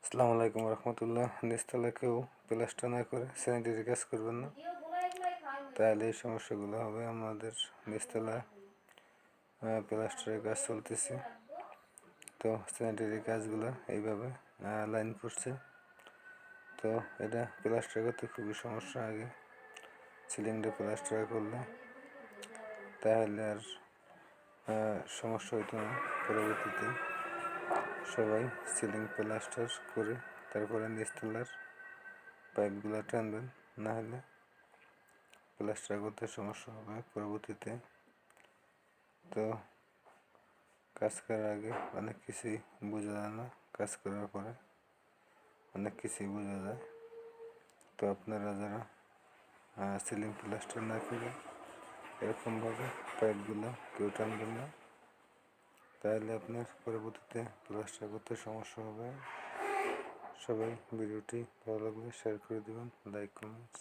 আসসালামু আলাইকুম রহমতুল্লাহ। নিচতলা কেউ প্লাস্টার না করে স্যানিটারি কাজ করবেন না, তাহলে এই সমস্যাগুলো হবে। আমাদের নিচতলা প্লাস্টারের কাজ চলতেছে, তো স্যানিটারি কাজগুলো এইভাবে লাইন করছে। তো এটা প্লাস্টার করতে খুবই সমস্যা। আগে সিলিংটা প্লাস্টার করলে তাহলে আর সমস্যা হইতো না। পরবর্তীতে সবাই সিলিং প্লাস্টার করে তারপরে নিচতলার পাইপগুলো টানবেন, না হলে প্লাস্টার করতে সমস্যা হবে পরবর্তীতে। তো কাজ করার আগে অনেক কিছুই বোঝা যায় না, কাজ করার পরে অনেক কিছুই বোঝা যায়। তো আপনারা যারা সিলিং প্লাস্টার না করে এরকমভাবে পাইপগুলো কেউ টানবেন না, তাহলে আপনার পরবর্তীতে প্লাস্টার করতে সমস্যা হবে। সবাই ভিডিওটি ভালো লাগলে শেয়ার করে দেবেন, লাইক কমেন্টস।